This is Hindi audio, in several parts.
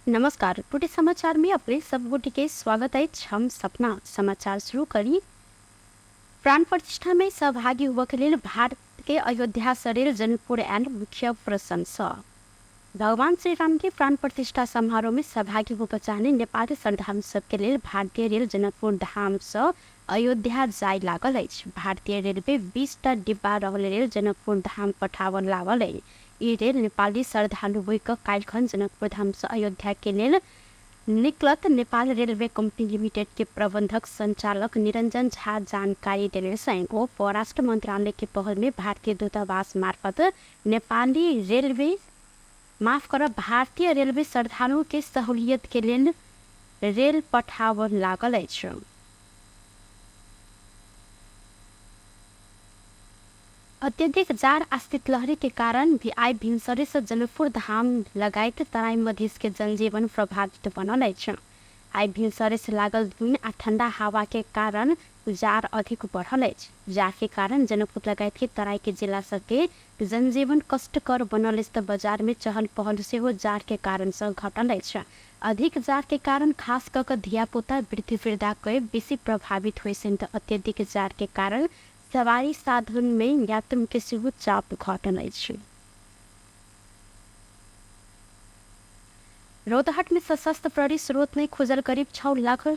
नमस्कार। टुडे समाचार में अपने सबगोटी के स्वागत है। हम सपना समाचार शुरू करी। प्राण प्रतिष्ठा में सहभागी हुआ के लिए भारत के अयोध्या शरीर जनकपुर एंड मुख्य प्रशंसा। भगवान श्री राम के प्राण प्रतिष्ठा समारोह में सहभागी होकर चाहने नेपाली श्रद्धालु सबके लिए भारतीय रेल जनकपुर धाम से अयोध्या जाय लागल अछि। भारतीय रेलवे 20टा डिब्बा रहल रेल जनकपुर धाम पठावन लागल है। ई रेल नेपाली श्रद्धालु होकर कालखन जनकपुर धाम से अयोध्या के लेल निकलत। नेपाल रेलवे कंपनी लिमिटेड के प्रबंधक संचालक निरंजन झा जानकारी देने ओ परराष्ट्र मंत्रालय के पहल में भारतीय दूतावास मार्फत भारतीय रेलवे श्रद्धालुओं के सहूलियत के लिए रेल पठावन लागल अछि। अत्यधिक जाड़ आ शीतलहरी के कारण भी आई भिनसरे से जनकपुर धाम लगायत तराई मधेश के जनजीवन प्रभावित बनल अछि। आई भिनसरे से लागल धुन आ ठंडा हवा के कारण जाड़ अधिक बढ़ल अछि। जाड़ के कारण जनकपुर लगायत के तराई के जिला सबके जनजीवन कष्टकर बनल अछि। बाजार में चहल पहल से हो जाड़ के कारण से घटल अछि। अधिक जाड़ के कारण खास कर धिया पुता वृद्धि वृद्धा के बेसी प्रभावित हुए से अत्यधिक जाड़ के कारण सवारी साधन में यात्रा के सेहो चाप घटल अछि। रौतहट में सशस्त्र प्रहरी स्रोत ने खुजल करीब 6 लाख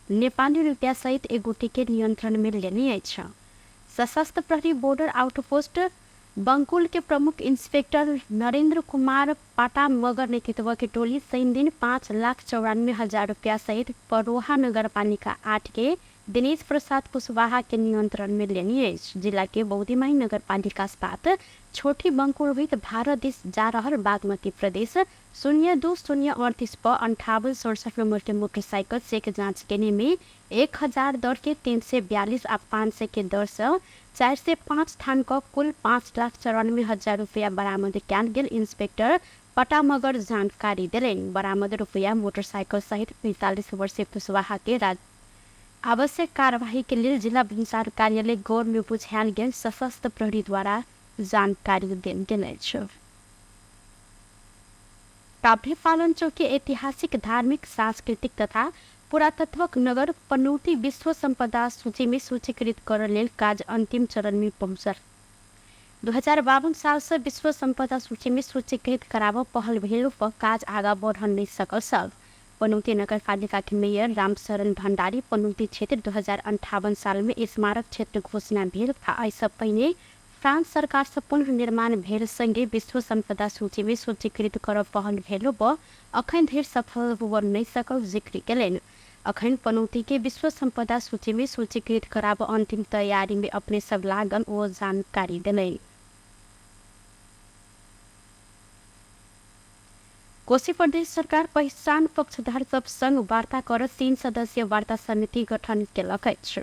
नेपाली रुपया सहित एक गोटी के नियंत्रण में लेने अछि। सशस्त्र प्रहरी बॉर्डर आउटपोस्ट बंकुल के प्रमुख इंस्पेक्टर नरेंद्र कुमार पाटा मगर नेतृत्व की टोली शनि दिन 5,94,000 रुपया सहित परोहा नगर पालिका 8 के दिनेश प्रसाद कुशवाहा के नियंत्रण में लेनी है। जिला के बौद्धिमाई नगर पालिका 7 छोटी बंकुल हुई भारत देश जा रहा बागमती प्रदेश 02-038 पर 5867 नंबर के मोटरसाइकिल से जांच करने में 1000 दर के 342 और 500 के दर से 4 से 5 थान का कुल 5,94,000 रुपया बरामद किया गेल। इंस्पेक्टर पटामगर जानकारी दिलेन। बरामद रुपया मोटरसाइकिल सहित 45 वर्षीय कुशवाहा के आवश्यक कार्यवाही के लिए जिला भिनसार कार्यालय गौर में बुझायल गेल सशस्त्र प्रहरी द्वारा जानकारी देल गेल अछि। काभ्रे पालन चौकी ऐतिहासिक धार्मिक सांस्कृतिक तथा पुरातत्वक नगर पनौती विश्व संपदा सूची में सूचीकृत कर लेल काज अंतिम चरण में पहुंचल। 2052 साल से विश्व संपदा सूची में सूचीकृत कराव पहल भेल पर काज आगा बढ़ नहीं सकल। सब पनौती नगर पालिका के मेयर रामशरण भंडारी पनौती क्षेत्र 2058 साल में स्मारक क्षेत्र घोषणा भेल था। ऐसा पहले फ्रांस सरकार से पुनर्निर्माण भेल संगे विश्व संपदा सूची में सूचीकृत कर पहल भेल व अखन धरि सफल हुआ नहीं सकल जिक्र केलन। अखन पनौती के विश्व संपदा सूची में सूचीकृत कराव अंतिम तैयारी में अपने सब लागल वो जानकारी दिले। कोशी प्रदेश सरकार पहचान पक्षधार सब संग वार्ता कर 3 सदस्यीय वार्ता समिति गठन केलक अछि।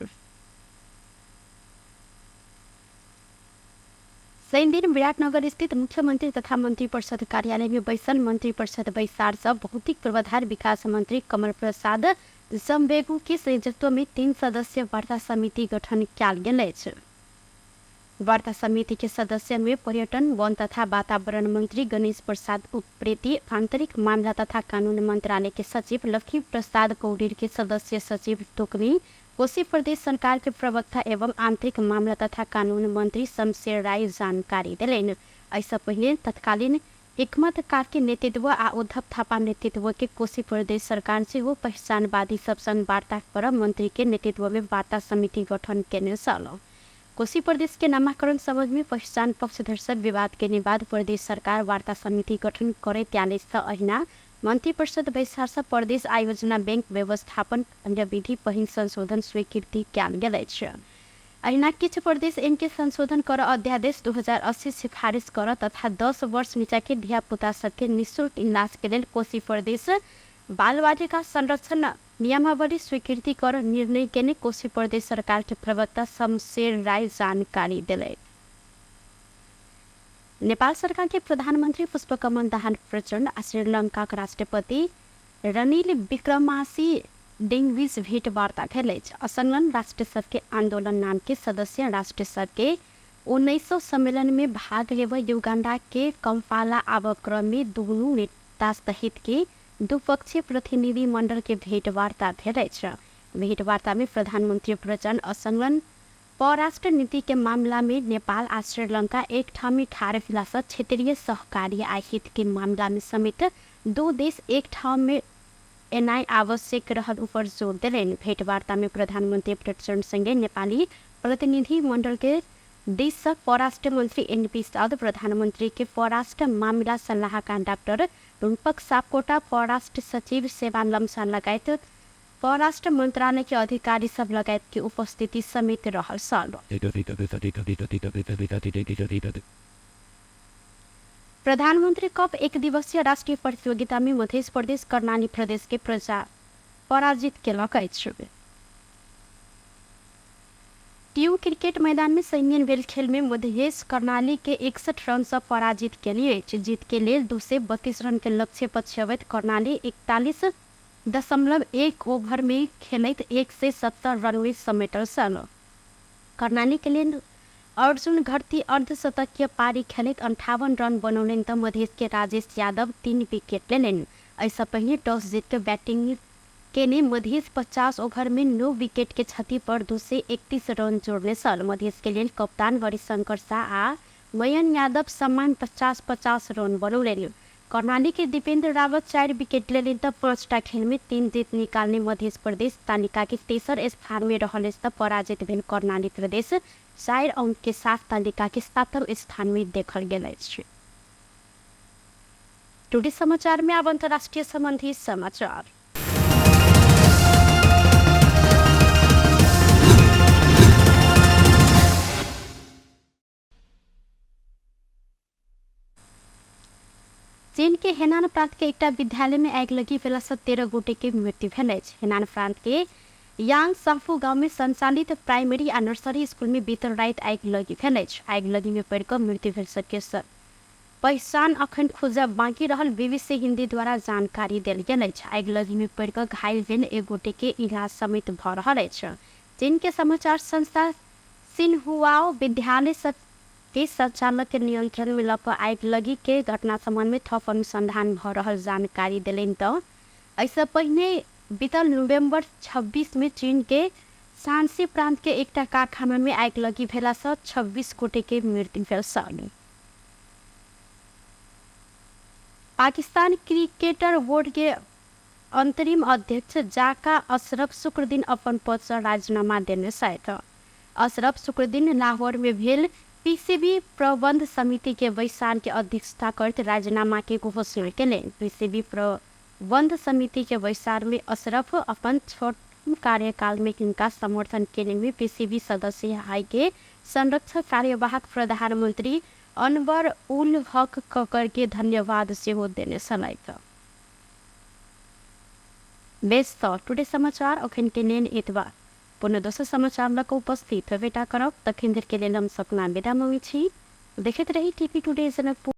शनि दिन विराटनगर स्थित मुख्यमंत्री तथा मंत्रिपरिषद कार्यालय में बैसल मंत्रिपरिषद बैसार से भौतिक पूर्वाधार विकास मंत्री कमल प्रसाद जम्बेगु के नेतृत्व में 3 सदस्यीय वार्ता समिति गठन किया गेल अछि। वार्ता समिति के सदस्य में पर्यटन वन तथा वातावरण मंत्री गणेश प्रसाद उप्रेती, आंतरिक मामला तथा कानून मंत्रालय के सचिव लक्ष्मी प्रसाद कौडीर के सदस्य सचिव टोकनी, कोशी प्रदेश सरकार के प्रवक्ता एवं आंतरिक मामला तथा कानून मंत्री शमशेर राय जानकारी दिलेन। ऐसा पहले तत्कालीन हिकमत कार के नेतृत्व आ उद्धव थापा नेतृत्व के कोशी प्रदेश सरकार से वो पहचानवादी सब संग वार्ता कर मंत्री के नेतृत्व में वार्ता समिति गठन केने सल। कोशी प्रदेश के नामाकरण संबंध में पहचान पक्षधर से विवाद के बाद प्रदेश सरकार वार्ता समिति गठन करे त्याले अहिना मंत्रिपरिषद बैसार से प्रदेश आयोजना बैंक व्यवस्थापन विधि पहिल संशोधन स्वीकृति किया गेल अछि। अहिना किछु प्रदेश इनके संशोधन कर अध्यादेश 2080 सिफारिश कर तथा 10 वर्ष नीचा के धिया पुता सबके निःशुल्क इलाज के लिए कोशी प्रदेश बाल बालिका संरक्षण नियमावली स्वीकृति कर निर्णय केने कोशी प्रदेश सरकार के प्रवक्ता शमशेर राय जानकारी दिले। नेपाल सरकार के प्रधानमंत्री पुष्पकमल दाहाल प्रचंड और श्रीलंका के राष्ट्रपति रनिल विक्रमासी डेंगवीज भेंट वार्ता भेल। असंलग्न राष्ट्र सभ के आंदोलन नाम के सदस्य राष्ट्र सभ के 1900 सम्मेलन में भाग लेवे युगांडा के कंपाला आव क्रम में दोनों नेता सहित के द्विपक्षीय प्रतिनिधि मंडल के भेंटवार्ता भेलै छ। भेंटवार्ता में प्रधानमंत्री प्रचंड असंलग्न परराष्ट्र नीति के मामला में नेपाल आ श्रीलंका एक ठाम में ठाड़ भेला से क्षेत्रीय सहकारी आ हित के मामला में समेत दो देश एक ठाम में एनाई आवश्यक रहल ऊपर जोर दिलैन। भेंटवार्ता में प्रधानमंत्री प्रचंड संगे नेपाली प्रतिनिधि मंडल के देशक परराष्ट्र मंत्री एनपी साध, प्रधानमंत्री के परराष्ट्र मामला सल्लाहकार डाक्टर रूपक सापकोटा, परराष्ट्र सचिव सेवा लम्सा लगायत परराष्ट्र मंत्रालय के अधिकारी सब लगायत की उपस्थिति समेत रहल सन। प्रधानमंत्री कप एक दिवसीय राष्ट्रीय प्रतियोगिता में मध्य प्रदेश कर्णाली प्रदेश के पराजित केलक। टीयू क्रिकेट मैदान में सैन्य वेल खेल में मध्य कर्णाली के 61 रन से पराजित के लिए जीत के लिए 232 रन के लक्ष्य पर छवैत कर्णाली 41.1 ओवर में खेलत 170 रन में समेटल सन। कर्णाली के लिए अर्जुन घरती अर्धशतकीय पारी खेलत 58 रन बनौलन त मधेश के राजेश यादव 3 विकेट लेलन। ऐसा पहले टॉस जीतकर बैटिंग के ने मधेश 50 ओवर में 9 विकेट के क्षति पर 231 रन जोड़ने सन। मधेश के लिए कप्तान गौरीशंकर शाह आ मयन यादव समान 50-50 रन बनौलन। कर्णाली के दीपेंद्र रावत 4 विकेट लेलन त 5टा खेल में 3 जीत निकालने मध्य प्रदेश तालिका के तेसर स्थान में रहने से पराजित भेल कर्णाली प्रदेश 4 अंक के साथ तालिका के 7वें स्थान में देखल गेल। टुडे समाचार में अब अंतर्राष्ट्रीय संबंधी समाचार। चीन के हेनान प्रांत के एक विद्यालय में आग लगी भेला से 13 गोटे के मृत्यु भेल। हेनान प्रांत के यांग साफू गांव में संचालित प्राइमरी आ नर्सरी स्कूल में बीतल रात आग लगी भेल। आग लगी में पड़ कर मृत्यु भेल सके पहचान अखन खोजब बाकी रहल बीबीसी हिंदी द्वारा जानकारी दिल गेल। आग लगी में पड़ कर घायल भेल एक गोटे के इलाज समेत भ रहल। चीन के समाचार संस्था सिन्हुआओ विद्यालय के संचालक के नियंत्रण में लग आग लगी के घटना संबंध में थप अनुसंधान भ रहल जानकारी दिलन। तो ऐसा पहले बीतल नवंबर 26 में चीन के शांसी प्रांत के एक कारखाना में आग लगी भेला से 26 गोटे के मृत्यु भेल सन। पाकिस्तान क्रिकेटर बोर्ड के अंतरिम अध्यक्ष जाका अशरफ शुक्र दिन अपन पद से राजीनामा देने सहित अशरफ शुक्र दिन लाहौर में भेल पीसीबी प्रबंध समिति के बैसार के अध्यक्षता करते राजीनामा के घोषणा केले। पीसीबी प्रबंध समिति के बैसार में अशरफ अपन छोट कार्यकाल में इनका समर्थन के लिए पीसीबी सदस्य हाई के संरक्षक कार्यवाहक प्रधानमंत्री अनवर उल हक ककर के धन्यवाद से हो देने सलाइक। बेस्ट टुडे समाचार अखन के लेन इतवार पुनः दोसर समाचार लक उपस्थित बेटा करब तखन देर के लेल हम सपना विदा मंगी छी। देखते रही टीवी टुडे जनकपुर।